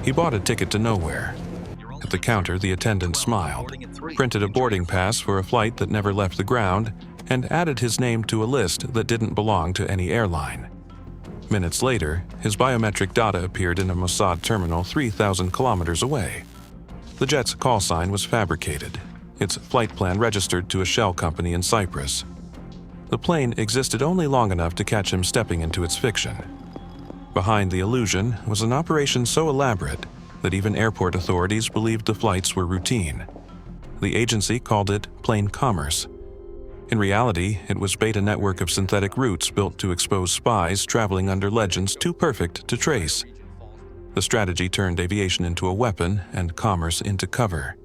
He bought a ticket to nowhere. At the counter, the attendant smiled, printed a boarding pass for a flight that never left the ground, and added his name to a list that didn't belong to any airline. Minutes later, his biometric data appeared in a Mossad terminal 3,000 kilometers away. The jet's call sign was fabricated, its flight plan registered to a shell company in Cyprus. The plane existed only long enough to catch him stepping into its fiction. Behind the illusion was an operation so elaborate that even airport authorities believed the flights were routine. The agency called it plain commerce. In reality, it was a network of synthetic routes built to expose spies traveling under legends too perfect to trace. The strategy turned aviation into a weapon and commerce into cover.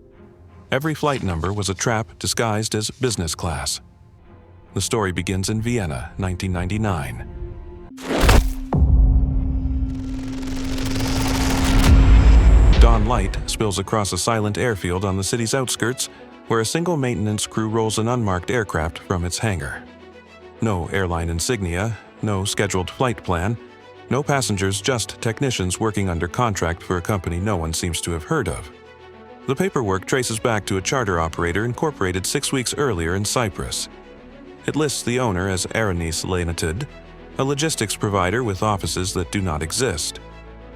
Every flight number was a trap disguised as business class. The story begins in Vienna, 1999. Dawn light spills across a silent airfield on the city's outskirts, where a single maintenance crew rolls an unmarked aircraft from its hangar. No airline insignia, no scheduled flight plan, no passengers, just technicians working under contract for a company no one seems to have heard of. The paperwork traces back to a charter operator incorporated 6 weeks earlier in Cyprus. It lists the owner as Airline, a logistics provider with offices that do not exist.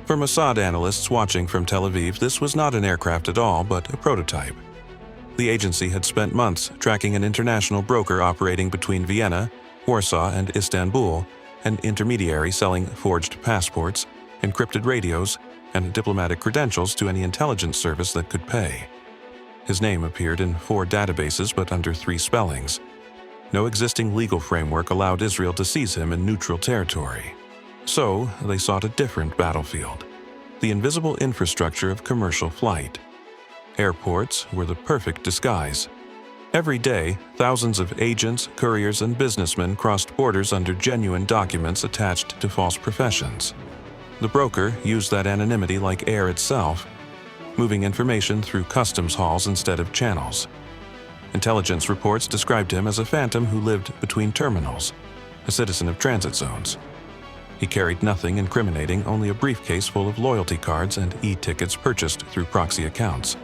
For Mossad analysts watching from Tel Aviv, this was not an aircraft at all, but a prototype. The agency had spent months tracking an international broker operating between Vienna, Warsaw, and Istanbul, an intermediary selling forged passports, encrypted radios, and diplomatic credentials to any intelligence service that could pay. His name appeared in 4 databases but under 3 spellings. No existing legal framework allowed Israel to seize him in neutral territory. So they sought a different battlefield, the invisible infrastructure of commercial flight. Airports were the perfect disguise. Every day, thousands of agents, couriers, and businessmen crossed borders under genuine documents attached to false professions. The broker used that anonymity like air itself, moving information through customs halls instead of channels. Intelligence reports described him as a phantom who lived between terminals, a citizen of transit zones. He carried nothing incriminating, only a briefcase full of loyalty cards and e-tickets purchased through proxy accounts.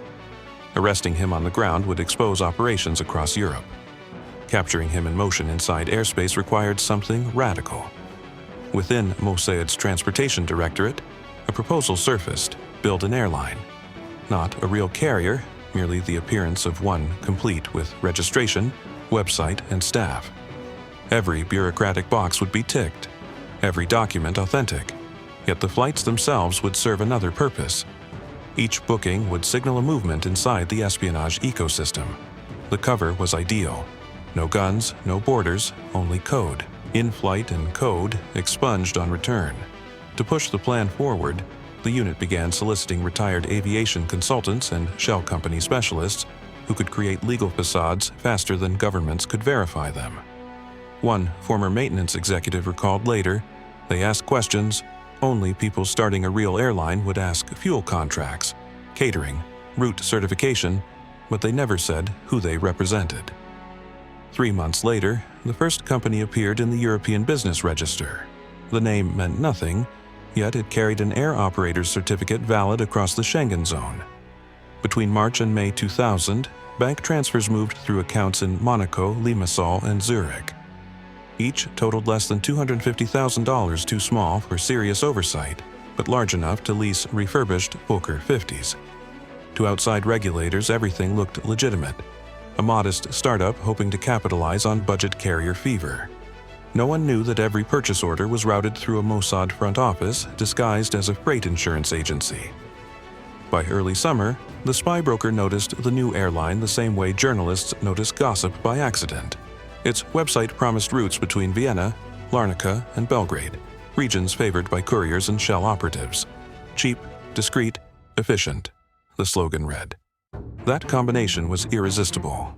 Arresting him on the ground would expose operations across Europe. Capturing him in motion inside airspace required something radical. Within Mossad's Transportation Directorate, a proposal surfaced: build an airline. Not a real carrier, merely the appearance of one complete with registration, website, and staff. Every bureaucratic box would be ticked, every document authentic, yet the flights themselves would serve another purpose. Each booking would signal a movement inside the espionage ecosystem. The cover was ideal. No guns, no borders, only code. In-flight and code expunged on return. To push the plan forward, the unit began soliciting retired aviation consultants and shell company specialists who could create legal facades faster than governments could verify them. One former maintenance executive recalled later, they asked questions only people starting a real airline would ask: fuel contracts, catering, route certification, but they never said who they represented. 3 months later, the first company appeared in the European Business Register. The name meant nothing, yet it carried an air operator's certificate valid across the Schengen zone. Between March and May 2000, bank transfers moved through accounts in Monaco, Limassol, and Zurich. Each totaled less than $250,000, too small for serious oversight, but large enough to lease refurbished Fokker 50s. To outside regulators, everything looked legitimate. A modest startup hoping to capitalize on budget carrier fever. No one knew that every purchase order was routed through a Mossad front office disguised as a freight insurance agency. By early summer, the spy broker noticed the new airline the same way journalists notice gossip by accident. Its website promised routes between Vienna, Larnaca, and Belgrade, regions favored by couriers and shell operatives. Cheap, discreet, efficient, the slogan read. That combination was irresistible.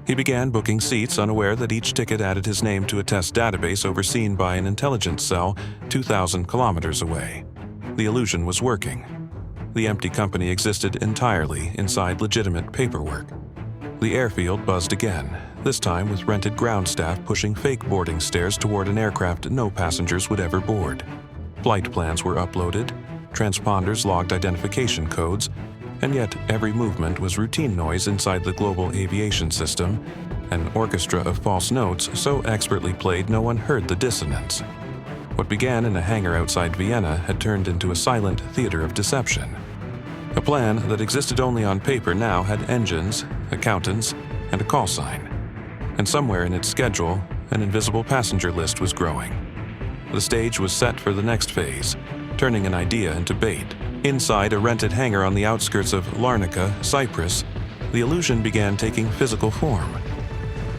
He began booking seats, unaware that each ticket added his name to a test database overseen by an intelligence cell 2,000 kilometers away. The illusion was working. The empty company existed entirely inside legitimate paperwork. The airfield buzzed again, this time with rented ground staff pushing fake boarding stairs toward an aircraft no passengers would ever board. Flight plans were uploaded, transponders logged identification codes, and yet every movement was routine noise inside the global aviation system, an orchestra of false notes so expertly played no one heard the dissonance. What began in a hangar outside Vienna had turned into a silent theater of deception. A plan that existed only on paper now had engines, accountants, and a call sign. And somewhere in its schedule, an invisible passenger list was growing. The stage was set for the next phase, turning an idea into bait. Inside a rented hangar on the outskirts of Larnaca, Cyprus, the illusion began taking physical form.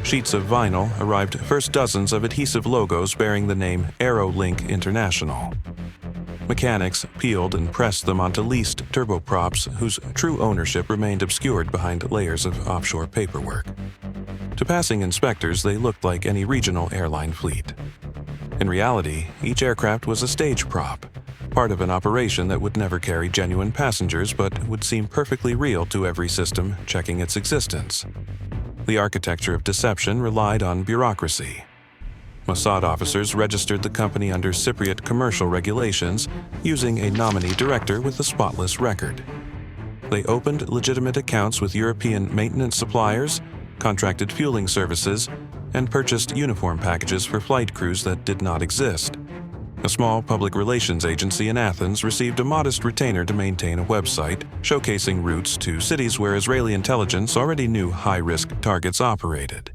Sheets of vinyl arrived, first dozens of adhesive logos bearing the name Airlink International. Mechanics peeled and pressed them onto leased turboprops whose true ownership remained obscured behind layers of offshore paperwork. To passing inspectors, they looked like any regional airline fleet. In reality, each aircraft was a stage prop, part of an operation that would never carry genuine passengers but would seem perfectly real to every system checking its existence. The architecture of deception relied on bureaucracy. Mossad officers registered the company under Cypriot commercial regulations using a nominee director with a spotless record. They opened legitimate accounts with European maintenance suppliers, contracted fueling services, and purchased uniform packages for flight crews that did not exist. A small public relations agency in Athens received a modest retainer to maintain a website showcasing routes to cities where Israeli intelligence already knew high-risk targets operated.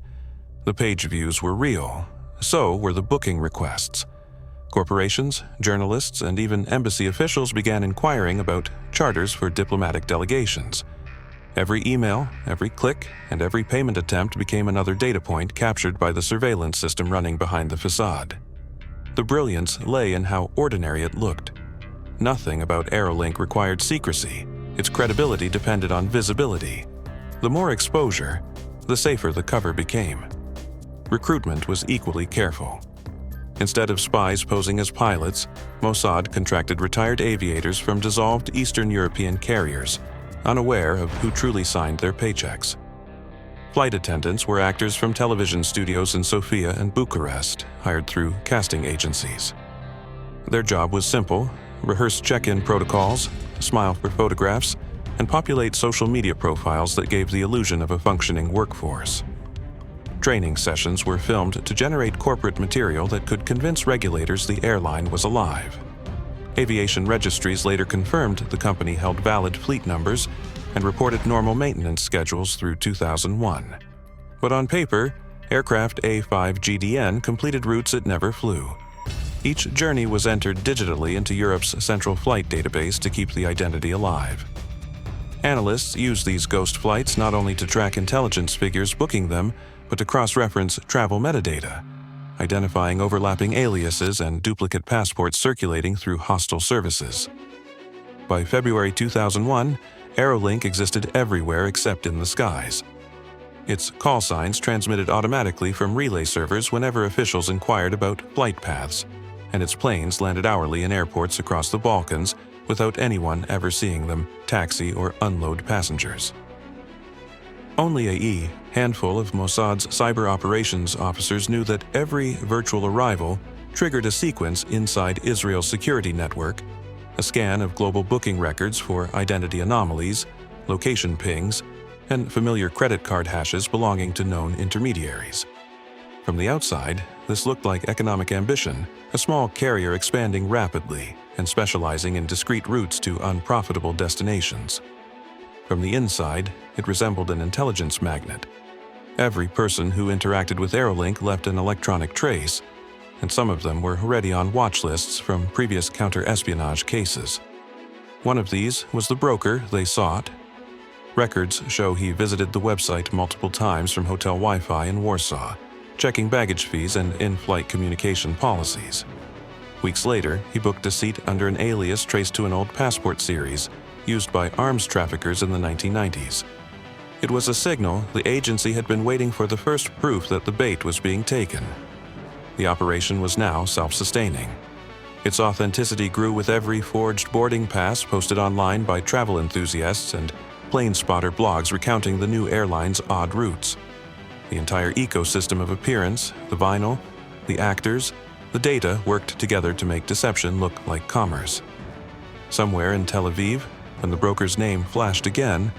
The page views were real. So were the booking requests. Corporations, journalists, and even embassy officials began inquiring about charters for diplomatic delegations. Every email, every click, and every payment attempt became another data point captured by the surveillance system running behind the facade. The brilliance lay in how ordinary it looked. Nothing about Airlink required secrecy. Its credibility depended on visibility. The more exposure, the safer the cover became. Recruitment was equally careful. Instead of spies posing as pilots, Mossad contracted retired aviators from dissolved Eastern European carriers, unaware of who truly signed their paychecks. Flight attendants were actors from television studios in Sofia and Bucharest, hired through casting agencies. Their job was simple: rehearse check-in protocols, smile for photographs, and populate social media profiles that gave the illusion of a functioning workforce. Training sessions were filmed to generate corporate material that could convince regulators the airline was alive. Aviation registries later confirmed the company held valid fleet numbers and reported normal maintenance schedules through 2001. But on paper, aircraft A5GDN completed routes it never flew. Each journey was entered digitally into Europe's central flight database to keep the identity alive. Analysts used these ghost flights not only to track intelligence figures booking them, but to cross-reference travel metadata, identifying overlapping aliases and duplicate passports circulating through hostile services. By February 2001, Airlink existed everywhere except in the skies. Its call signs transmitted automatically from relay servers whenever officials inquired about flight paths, and its planes landed hourly in airports across the Balkans without anyone ever seeing them taxi or unload passengers. Only a handful of Mossad's cyber operations officers knew that every virtual arrival triggered a sequence inside Israel's security network, a scan of global booking records for identity anomalies, location pings, and familiar credit card hashes belonging to known intermediaries. From the outside, this looked like economic ambition, a small carrier expanding rapidly and specializing in discrete routes to unprofitable destinations. From the inside, it resembled an intelligence magnet. Every person who interacted with Airlink left an electronic trace, and some of them were already on watch lists from previous counter-espionage cases. One of these was the broker they sought. Records show he visited the website multiple times from hotel Wi-Fi in Warsaw, checking baggage fees and in-flight communication policies. Weeks later, he booked a seat under an alias traced to an old passport series used by arms traffickers in the 1990s. It was a signal the agency had been waiting for, the first proof that the bait was being taken. The operation was now self-sustaining. Its authenticity grew with every forged boarding pass posted online by travel enthusiasts and plane spotter blogs recounting the new airline's odd routes. The entire ecosystem of appearance, the vinyl, the actors, the data worked together to make deception look like commerce. Somewhere in Tel Aviv, when the broker's name flashed again,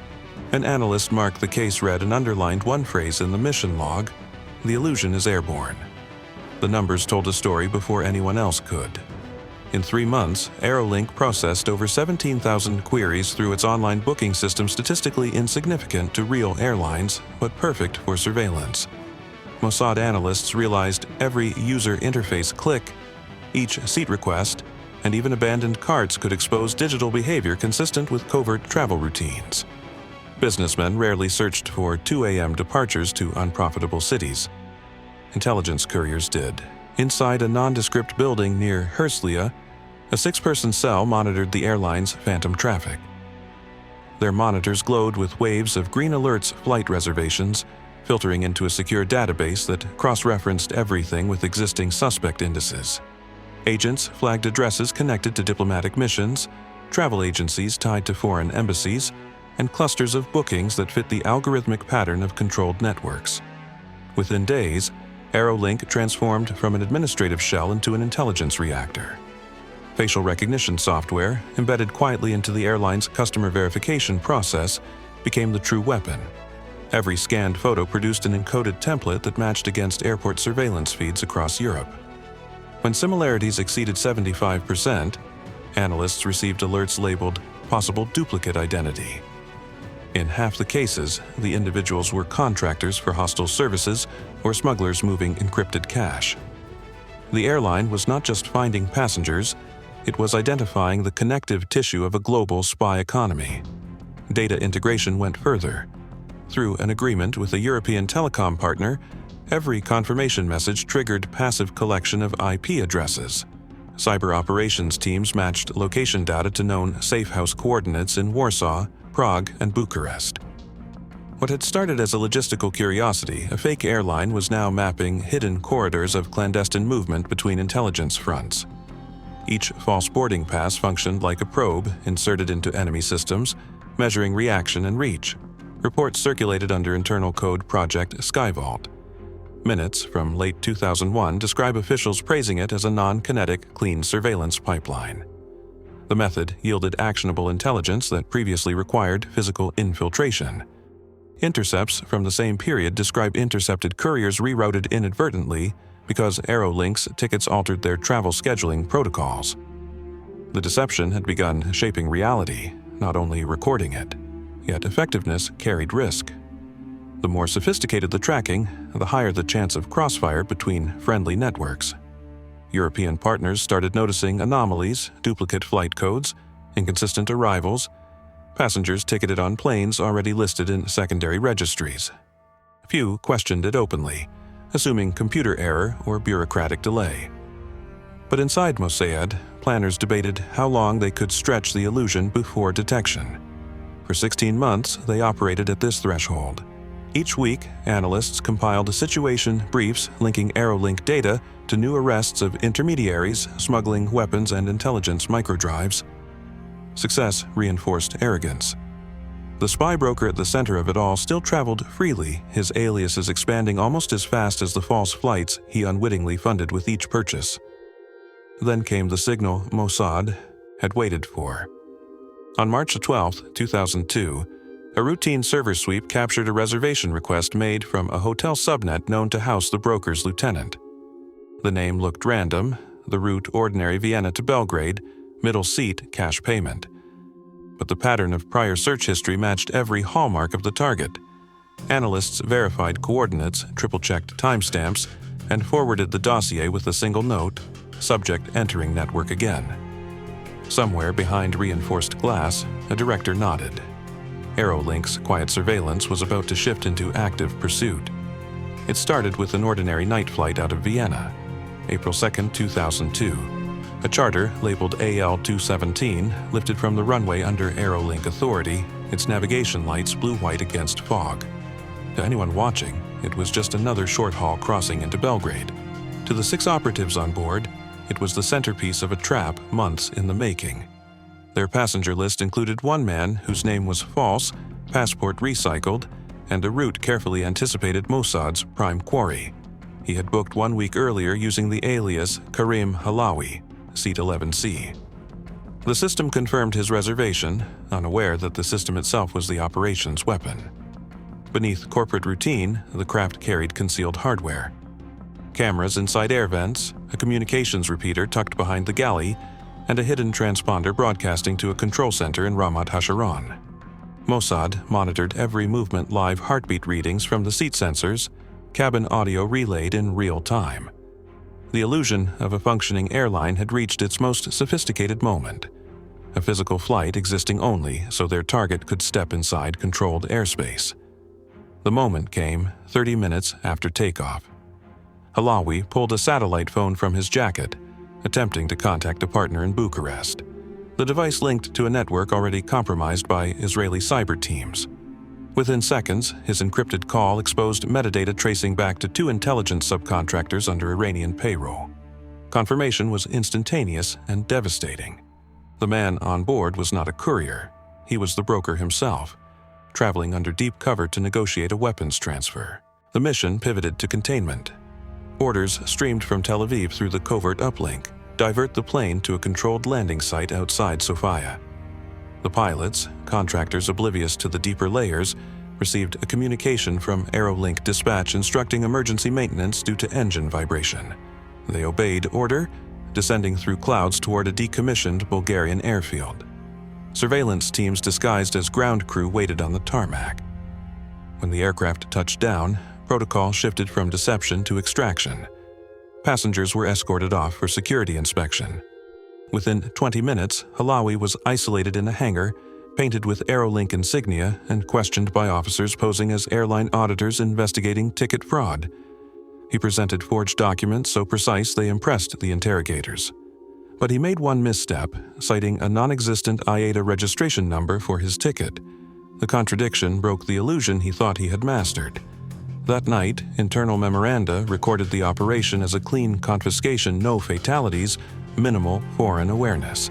an analyst marked the case read and underlined one phrase in the mission log: "The illusion is airborne." The numbers told a story before anyone else could. In 3 months, Aerolink processed over 17,000 queries through its online booking system, statistically insignificant to real airlines, but perfect for surveillance. Mossad analysts realized every user interface click, each seat request, and even abandoned carts could expose digital behavior consistent with covert travel routines. Businessmen rarely searched for 2 a.m. departures to unprofitable cities. Intelligence couriers did. Inside a nondescript building near Herzliya, a 6-person cell monitored the airline's phantom traffic. Their monitors glowed with waves of green alerts, flight reservations, filtering into a secure database that cross-referenced everything with existing suspect indices. Agents flagged addresses connected to diplomatic missions, travel agencies tied to foreign embassies, and clusters of bookings that fit the algorithmic pattern of controlled networks. Within days, Aerolink transformed from an administrative shell into an intelligence reactor. Facial recognition software, embedded quietly into the airline's customer verification process, became the true weapon. Every scanned photo produced an encoded template that matched against airport surveillance feeds across Europe. When similarities exceeded 75%, analysts received alerts labeled "possible duplicate identity." In half the cases, the individuals were contractors for hostile services or smugglers moving encrypted cash. The airline was not just finding passengers, it was identifying the connective tissue of a global spy economy. Data integration went further. Through an agreement with a European telecom partner, every confirmation message triggered passive collection of IP addresses. Cyber operations teams matched location data to known safe-house coordinates in Warsaw, Prague, and Bucharest. What had started as a logistical curiosity, a fake airline was now mapping hidden corridors of clandestine movement between intelligence fronts. Each false boarding pass functioned like a probe inserted into enemy systems, measuring reaction and reach. Reports circulated under internal code Project Skyvault. Minutes from late 2001 describe officials praising it as a non-kinetic, clean surveillance pipeline. The method yielded actionable intelligence that previously required physical infiltration. Intercepts from the same period describe intercepted couriers rerouted inadvertently because Aerolink's tickets altered their travel scheduling protocols. The deception had begun shaping reality, not only recording it, yet effectiveness carried risk. The more sophisticated the tracking, the higher the chance of crossfire between friendly networks. European partners started noticing anomalies, duplicate flight codes, inconsistent arrivals, passengers ticketed on planes already listed in secondary registries. Few questioned it openly, assuming computer error or bureaucratic delay. But inside Mossad, planners debated how long they could stretch the illusion before detection. For 16 months, they operated at this threshold. Each week, analysts compiled situation briefs linking Aerolink data to new arrests of intermediaries smuggling weapons and intelligence microdrives. Success reinforced arrogance. The spy broker at the center of it all still traveled freely, his aliases expanding almost as fast as the false flights he unwittingly funded with each purchase. Then came the signal Mossad had waited for. On March 12, 2002, a routine server sweep captured a reservation request made from a hotel subnet known to house the broker's lieutenant. The name looked random, the route ordinary Vienna to Belgrade, middle seat cash payment. But the pattern of prior search history matched every hallmark of the target. Analysts verified coordinates, triple-checked timestamps, and forwarded the dossier with a single note: subject entering network again. Somewhere behind reinforced glass, a director nodded. Aerolink's quiet surveillance was about to shift into active pursuit. It started with an ordinary night flight out of Vienna. April 2, 2002. A charter labeled AL-217 lifted from the runway under Aerolink authority, its navigation lights blue-white against fog. To anyone watching, it was just another short-haul crossing into Belgrade. To the 6 operatives on board, it was the centerpiece of a trap months in the making. Their passenger list included one man whose name was false, passport recycled, and a route carefully anticipated Mossad's prime quarry. He had booked 1 week earlier using the alias Karim Halawi, seat 11C. The system confirmed his reservation, unaware that the system itself was the operations weapon. Beneath corporate routine, the craft carried concealed hardware. Cameras inside air vents, a communications repeater tucked behind the galley, and a hidden transponder broadcasting to a control center in Ramat Hasharon. Mossad monitored every movement, live heartbeat readings from the seat sensors, cabin audio relayed in real time. The illusion of a functioning airline had reached its most sophisticated moment, a physical flight existing only so their target could step inside controlled airspace. The moment came 30 minutes after takeoff. Halawi pulled a satellite phone from his jacket, attempting to contact a partner in Bucharest. The device linked to a network already compromised by Israeli cyber teams. Within seconds, his encrypted call exposed metadata tracing back to 2 intelligence subcontractors under Iranian payroll. Confirmation was instantaneous and devastating. The man on board was not a courier. He was the broker himself, traveling under deep cover to negotiate a weapons transfer. The mission pivoted to containment. Orders streamed from Tel Aviv through the Covert uplink, divert the plane to a controlled landing site outside Sofia. The pilots, contractors oblivious to the deeper layers, received a communication from Aerolink dispatch instructing emergency maintenance due to engine vibration. They obeyed order, descending through clouds toward a decommissioned Bulgarian airfield. Surveillance teams disguised as ground crew waited on the tarmac. When the aircraft touched down, protocol shifted from deception to extraction. Passengers were escorted off for security inspection. Within 20 minutes, Halawi was isolated in a hangar, painted with Aerolink insignia and questioned by officers posing as airline auditors investigating ticket fraud. He presented forged documents so precise they impressed the interrogators. But he made one misstep, citing a non-existent IATA registration number for his ticket. The contradiction broke the illusion he thought he had mastered. That night, internal memoranda recorded the operation as a clean confiscation, no fatalities, minimal foreign awareness.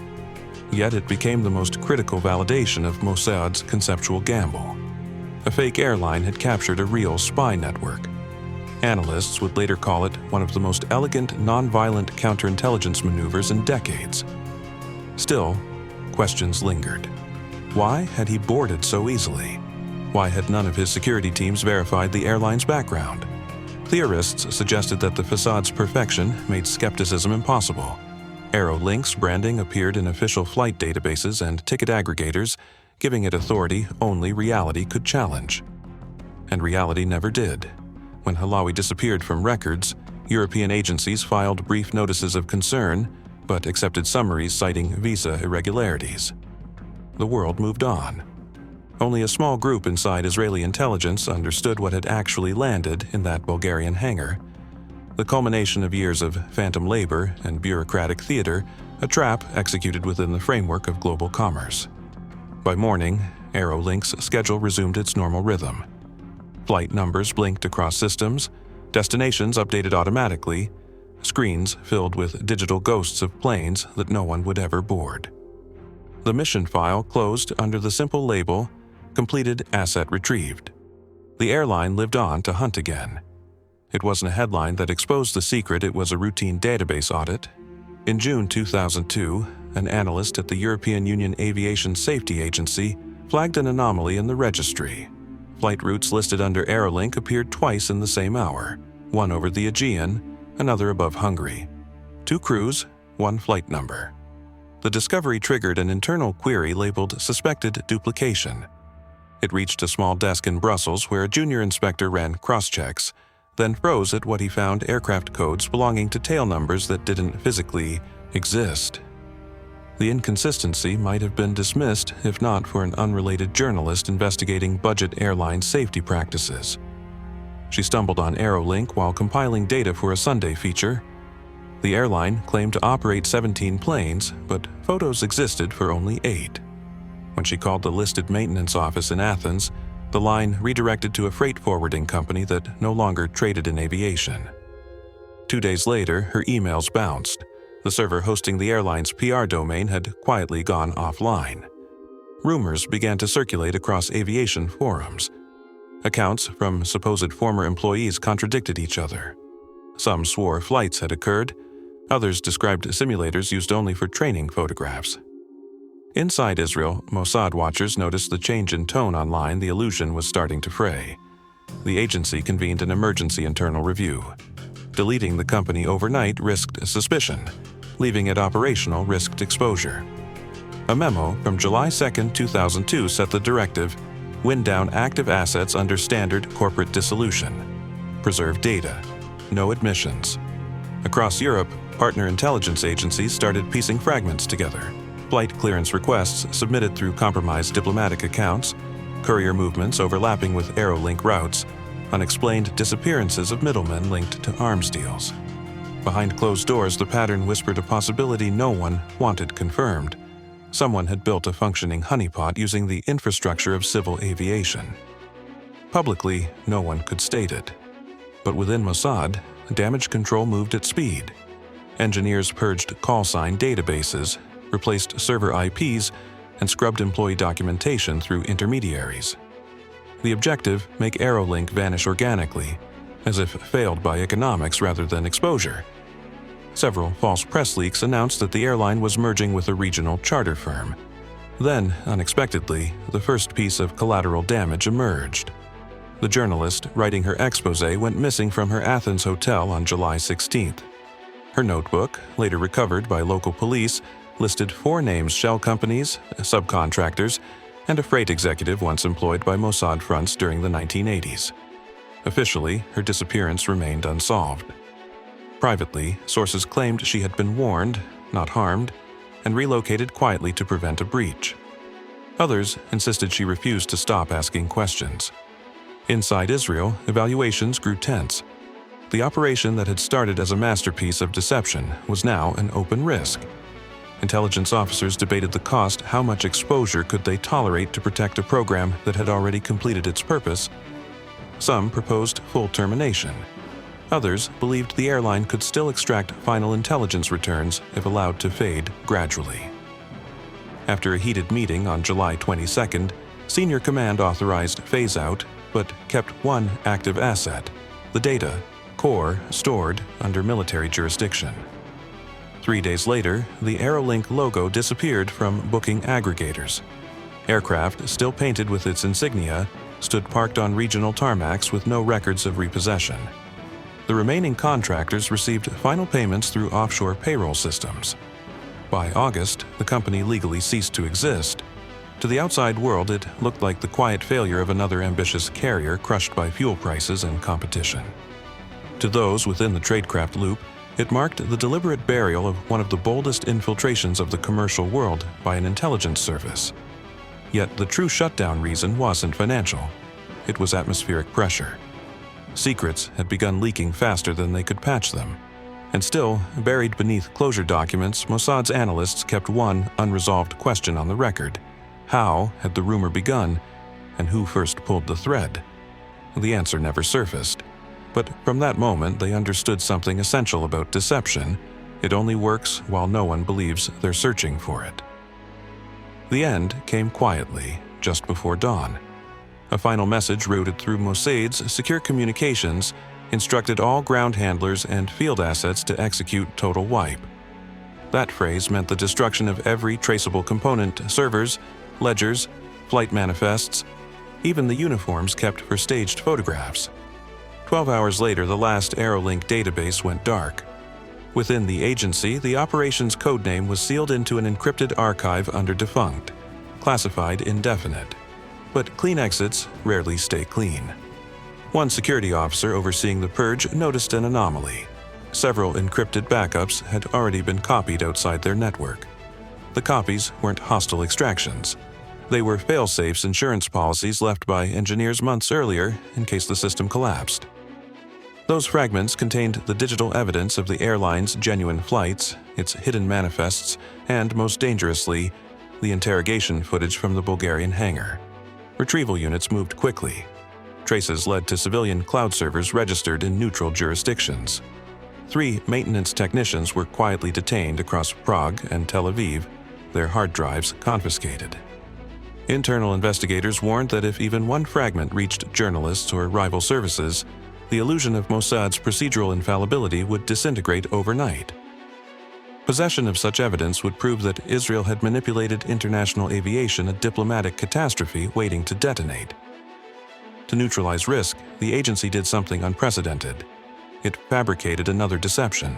Yet it became the most critical validation of Mossad's conceptual gamble. A fake airline had captured a real spy network. Analysts would later call it one of the most elegant, non-violent counterintelligence maneuvers in decades. Still, questions lingered. Why had he boarded so easily? Why had none of his security teams verified the airline's background? Theorists suggested that the facade's perfection made skepticism impossible. Aerolink's branding appeared in official flight databases and ticket aggregators, giving it authority only reality could challenge. And reality never did. When Halawi disappeared from records, European agencies filed brief notices of concern, but accepted summaries citing visa irregularities. The world moved on. Only a small group inside Israeli intelligence understood what had actually landed in that Bulgarian hangar. The culmination of years of phantom labor and bureaucratic theater, a trap executed within the framework of global commerce. By morning, Aerolink's schedule resumed its normal rhythm. Flight numbers blinked across systems, destinations updated automatically, screens filled with digital ghosts of planes that no one would ever board. The mission file closed under the simple label, "Completed asset retrieved." The airline lived on to hunt again. It wasn't a headline that exposed the secret, it was a routine database audit. In June 2002, an analyst at the European Union Aviation Safety Agency flagged an anomaly in the registry. Flight routes listed under Aerolink appeared twice in the same hour, one over the Aegean, another above Hungary. 2 crews, 1 flight number. The discovery triggered an internal query labeled Suspected Duplication. It reached a small desk in Brussels where a junior inspector ran cross-checks, then froze at what he found aircraft codes belonging to tail numbers that didn't physically exist. The inconsistency might have been dismissed if not for an unrelated journalist investigating budget airline safety practices. She stumbled on Aerolink while compiling data for a Sunday feature. The airline claimed to operate 17 planes, but photos existed for only 8. When she called the listed maintenance office in Athens, the line redirected to a freight forwarding company that no longer traded in aviation. 2 days later, her emails bounced. The server hosting the airline's PR domain had quietly gone offline. Rumors began to circulate across aviation forums. Accounts from supposed former employees contradicted each other. Some swore flights had occurred. Others described simulators used only for training photographs. Inside Israel, Mossad watchers noticed the change in tone online the illusion was starting to fray. The agency convened an emergency internal review. Deleting the company overnight risked suspicion. Leaving it operational risked exposure. A memo from July 2, 2002 set the directive: wind down active assets under standard corporate dissolution. Preserve data. No admissions. Across Europe, partner intelligence agencies started piecing fragments together. Flight clearance requests submitted through compromised diplomatic accounts, courier movements overlapping with Aerolink routes, unexplained disappearances of middlemen linked to arms deals. Behind closed doors, the pattern whispered a possibility no one wanted confirmed. Someone had built a functioning honeypot using the infrastructure of civil aviation. Publicly, no one could state it. But within Mossad, damage control moved at speed. Engineers purged call sign databases, replaced server IPs, and scrubbed employee documentation through intermediaries. The objective: make Aerolink vanish organically, as if failed by economics rather than exposure. Several false press leaks announced that the airline was merging with a regional charter firm. Then, unexpectedly, the first piece of collateral damage emerged. The journalist writing her exposé went missing from her Athens hotel on July 16th. Her notebook, later recovered by local police, listed 4 names: shell companies, subcontractors, and a freight executive once employed by Mossad fronts during the 1980s. Officially, her disappearance remained unsolved. Privately, sources claimed she had been warned, not harmed, and relocated quietly to prevent a breach. Others insisted she refused to stop asking questions. Inside Israel, evaluations grew tense. The operation that had started as a masterpiece of deception was now an open risk. Intelligence officers debated the cost: how much exposure could they tolerate to protect a program that had already completed its purpose? Some proposed full termination. Others believed the airline could still extract final intelligence returns if allowed to fade gradually. After a heated meeting on July 22nd, senior command authorized phase-out, but kept one active asset: the data core stored under military jurisdiction. 3 days later, the Aerolink logo disappeared from booking aggregators. Aircraft, still painted with its insignia, stood parked on regional tarmacs with no records of repossession. The remaining contractors received final payments through offshore payroll systems. By August, the company legally ceased to exist. To the outside world, it looked like the quiet failure of another ambitious carrier crushed by fuel prices and competition. To those within the tradecraft loop, it marked the deliberate burial of one of the boldest infiltrations of the commercial world by an intelligence service. Yet the true shutdown reason wasn't financial. It was atmospheric pressure. Secrets had begun leaking faster than they could patch them. And still, buried beneath closure documents, Mossad's analysts kept one unresolved question on the record: how had the rumor begun, and who first pulled the thread? The answer never surfaced. But from that moment, they understood something essential about deception: it only works while no one believes they're searching for it. The end came quietly, just before dawn. A final message routed through Mossad's secure communications instructed all ground handlers and field assets to execute total wipe. That phrase meant the destruction of every traceable component: servers, ledgers, flight manifests, even the uniforms kept for staged photographs. 12 hours later, the last Aerolink database went dark. Within the agency, the operations codename was sealed into an encrypted archive under defunct, classified indefinite. But clean exits rarely stay clean. One security officer overseeing the purge noticed an anomaly. Several encrypted backups had already been copied outside their network. The copies weren't hostile extractions. They were fail-safes insurance policies left by engineers months earlier in case the system collapsed. Those fragments contained the digital evidence of the airline's genuine flights, its hidden manifests, and, most dangerously, the interrogation footage from the Bulgarian hangar. Retrieval units moved quickly. Traces led to civilian cloud servers registered in neutral jurisdictions. 3 maintenance technicians were quietly detained across Prague and Tel Aviv, their hard drives confiscated. Internal investigators warned that if even one fragment reached journalists or rival services, the illusion of Mossad's procedural infallibility would disintegrate overnight. Possession of such evidence would prove that Israel had manipulated international aviation, a diplomatic catastrophe waiting to detonate. To neutralize risk, the agency did something unprecedented. It fabricated another deception.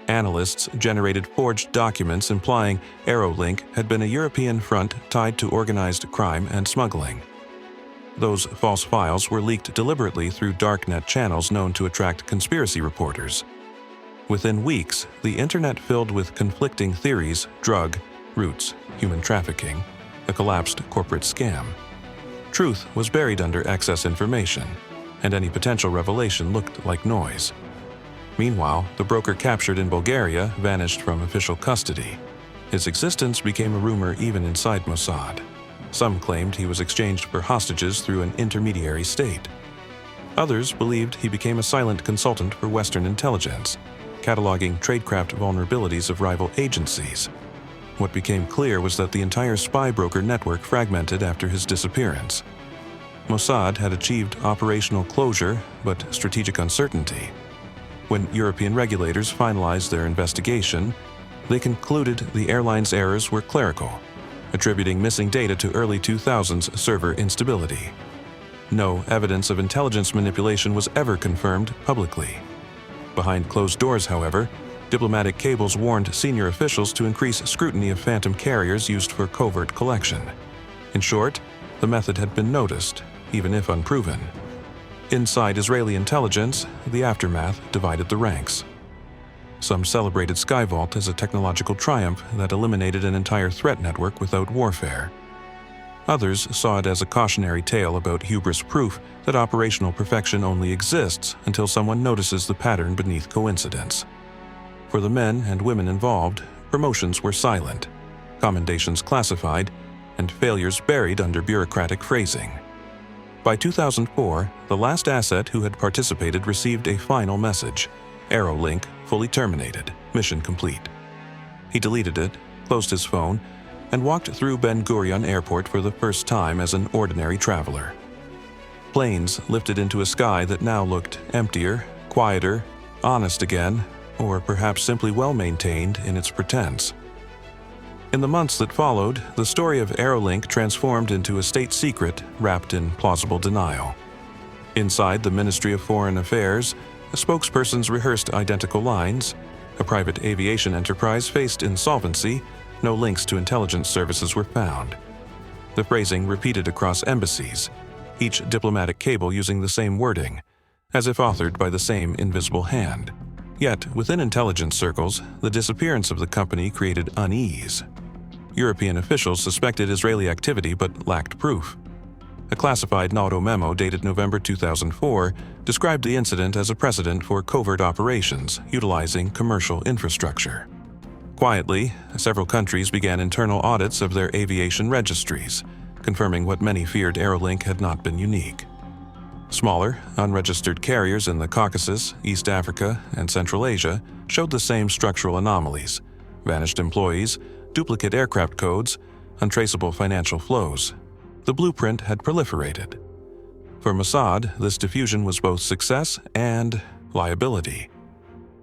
Analysts generated forged documents implying Airline had been a European front tied to organized crime and smuggling. Those false files were leaked deliberately through darknet channels known to attract conspiracy reporters. Within weeks, the internet filled with conflicting theories: drug, roots, human trafficking, a collapsed corporate scam. Truth was buried under excess information, and any potential revelation looked like noise. Meanwhile, the broker captured in Bulgaria vanished from official custody. His existence became a rumor even inside Mossad. Some claimed he was exchanged for hostages through an intermediary state. Others believed he became a silent consultant for Western intelligence, cataloging tradecraft vulnerabilities of rival agencies. What became clear was that the entire spy broker network fragmented after his disappearance. Mossad had achieved operational closure, but strategic uncertainty. When European regulators finalized their investigation, they concluded the airline's errors were clerical, attributing missing data to early 2000s server instability. No evidence of intelligence manipulation was ever confirmed publicly. Behind closed doors, however, diplomatic cables warned senior officials to increase scrutiny of phantom carriers used for covert collection. In short, the method had been noticed, even if unproven. Inside Israeli intelligence, the aftermath divided the ranks. Some celebrated Skyvault as a technological triumph that eliminated an entire threat network without warfare. Others saw it as a cautionary tale about hubris-proof that operational perfection only exists until someone notices the pattern beneath coincidence. For the men and women involved, promotions were silent, commendations classified, and failures buried under bureaucratic phrasing. By 2004, the last asset who had participated received a final message: Airline fully terminated, mission complete. He deleted it, closed his phone, and walked through Ben Gurion Airport for the first time as an ordinary traveler. Planes lifted into a sky that now looked emptier, quieter, honest again, or perhaps simply well-maintained in its pretense. In the months that followed, the story of Airline transformed into a state secret wrapped in plausible denial. Inside the Ministry of Foreign Affairs, spokespersons rehearsed identical lines. A private aviation enterprise faced insolvency. No links to intelligence services were found. The phrasing repeated across embassies, each diplomatic cable using the same wording, as if authored by the same invisible hand. Yet, within intelligence circles, the disappearance of the company created unease. European officials suspected Israeli activity but lacked proof. A classified NATO memo dated November 2004 described the incident as a precedent for covert operations utilizing commercial infrastructure. Quietly, several countries began internal audits of their aviation registries, confirming what many feared Airline had not been unique. Smaller, unregistered carriers in the Caucasus, East Africa, and Central Asia showed the same structural anomalies: vanished employees, duplicate aircraft codes, untraceable financial flows. The blueprint had proliferated. For Mossad, this diffusion was both success and liability.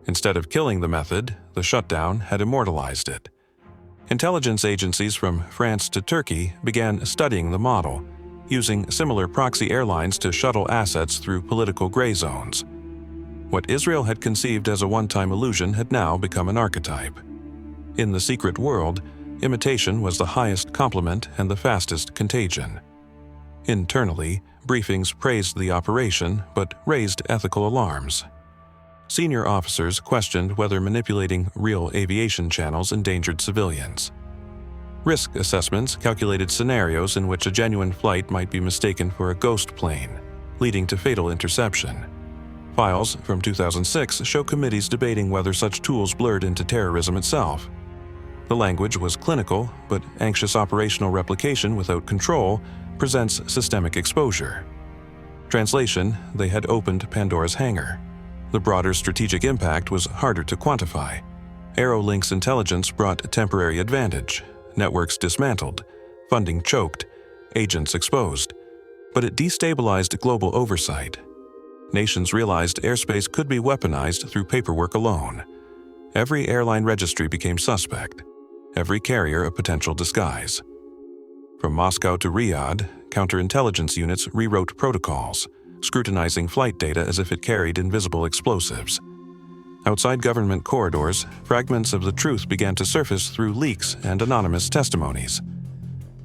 Instead of killing the method, the shutdown had immortalized it. Intelligence agencies from France to Turkey began studying the model, using similar proxy airlines to shuttle assets through political gray zones. What Israel had conceived as a one-time illusion had now become an archetype. In the secret world, imitation was the highest compliment and the fastest contagion. Internally, briefings praised the operation but raised ethical alarms. Senior officers questioned whether manipulating real aviation channels endangered civilians. Risk assessments calculated scenarios in which a genuine flight might be mistaken for a ghost plane, leading to fatal interception. Files from 2006 show committees debating whether such tools blurred into terrorism itself. The language was clinical, but anxious operational replication without control presents systemic exposure. Translation: they had opened Pandora's hangar. The broader strategic impact was harder to quantify. Airline's intelligence brought temporary advantage, networks dismantled, funding choked, agents exposed. But it destabilized global oversight. Nations realized airspace could be weaponized through paperwork alone. Every airline registry became suspect, every carrier a potential disguise. From Moscow to Riyadh, counterintelligence units rewrote protocols, scrutinizing flight data as if it carried invisible explosives. Outside government corridors, fragments of the truth began to surface through leaks and anonymous testimonies.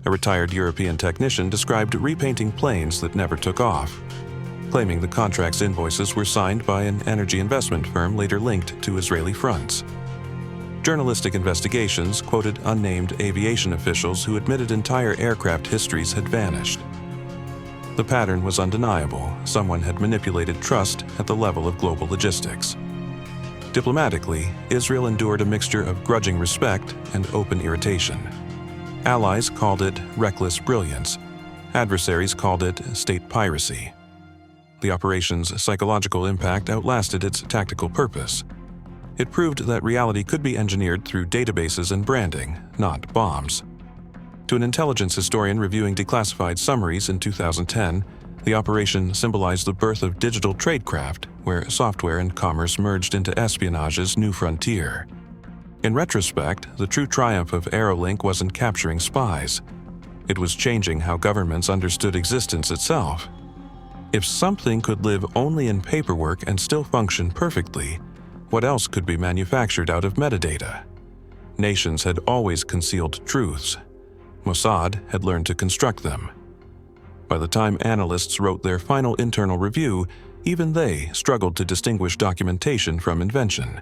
A retired European technician described repainting planes that never took off, claiming the contract's invoices were signed by an energy investment firm later linked to Israeli fronts. Journalistic investigations quoted unnamed aviation officials who admitted entire aircraft histories had vanished. The pattern was undeniable. Someone had manipulated trust at the level of global logistics. Diplomatically, Israel endured a mixture of grudging respect and open irritation. Allies called it reckless brilliance. Adversaries called it state piracy. The operation's psychological impact outlasted its tactical purpose. It proved that reality could be engineered through databases and branding, not bombs. To an intelligence historian reviewing declassified summaries in 2010, the operation symbolized the birth of digital tradecraft, where software and commerce merged into espionage's new frontier. In retrospect, the true triumph of Aerolink wasn't capturing spies. It was changing how governments understood existence itself. If something could live only in paperwork and still function perfectly, what else could be manufactured out of metadata? Nations had always concealed truths. Mossad had learned to construct them. By the time analysts wrote their final internal review, even they struggled to distinguish documentation from invention.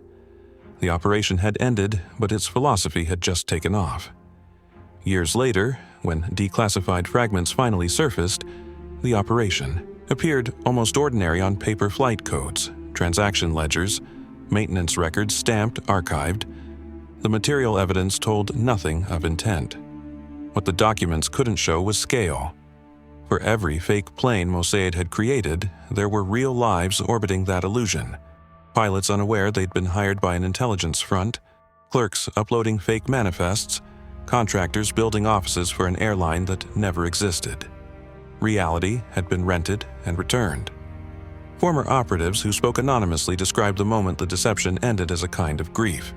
The operation had ended, but its philosophy had just taken off. Years later, when declassified fragments finally surfaced, the operation appeared almost ordinary on paper flight codes, transaction ledgers, maintenance records stamped, archived. The material evidence told nothing of intent. What the documents couldn't show was scale. For every fake plane Mossad had created, there were real lives orbiting that illusion. Pilots unaware they'd been hired by an intelligence front, clerks uploading fake manifests, contractors building offices for an airline that never existed. Reality had been rented and returned. Former operatives who spoke anonymously described the moment the deception ended as a kind of grief.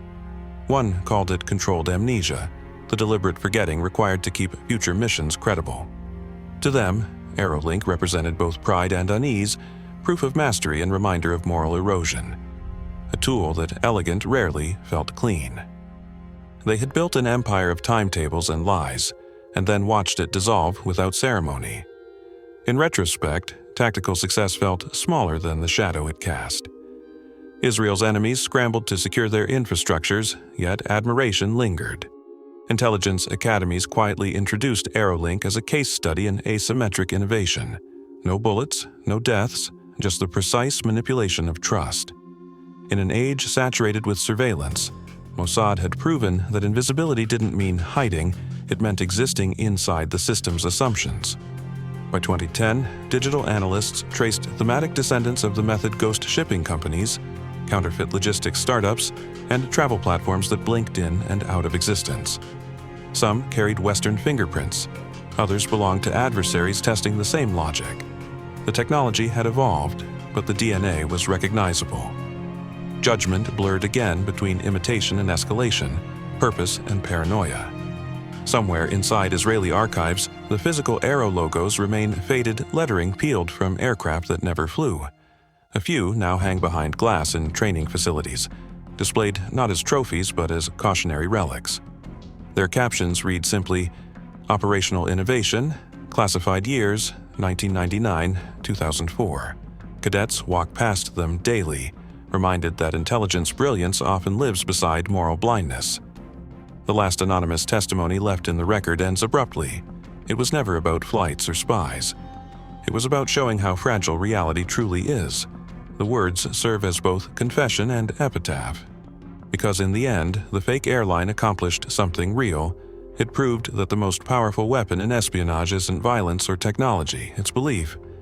One called it controlled amnesia, the deliberate forgetting required to keep future missions credible. To them, Aerolink represented both pride and unease, proof of mastery and reminder of moral erosion. A tool that elegant rarely felt clean. They had built an empire of timetables and lies, and then watched it dissolve without ceremony. In retrospect, tactical success felt smaller than the shadow it cast. Israel's enemies scrambled to secure their infrastructures, yet admiration lingered. Intelligence academies quietly introduced Aerolink as a case study in asymmetric innovation. No bullets, no deaths, just the precise manipulation of trust. In an age saturated with surveillance, Mossad had proven that invisibility didn't mean hiding, it meant existing inside the system's assumptions. By 2010, digital analysts traced thematic descendants of the method ghost shipping companies, counterfeit logistics startups, and travel platforms that blinked in and out of existence. Some carried Western fingerprints. Others belonged to adversaries testing the same logic. The technology had evolved, but the DNA was recognizable. Judgment blurred again between imitation and escalation, purpose and paranoia. Somewhere inside Israeli archives, the physical Aero logos remain faded lettering peeled from aircraft that never flew. A few now hang behind glass in training facilities, displayed not as trophies but as cautionary relics. Their captions read simply, Operational Innovation, Classified Years, 1999-2004. Cadets walk past them daily, reminded that intelligence brilliance often lives beside moral blindness. The last anonymous testimony left in the record ends abruptly. It was never about flights or spies. It was about showing how fragile reality truly is. The words serve as both confession and epitaph. Because in the end, the fake airline accomplished something real. It proved that the most powerful weapon in espionage isn't violence or technology, it's belief.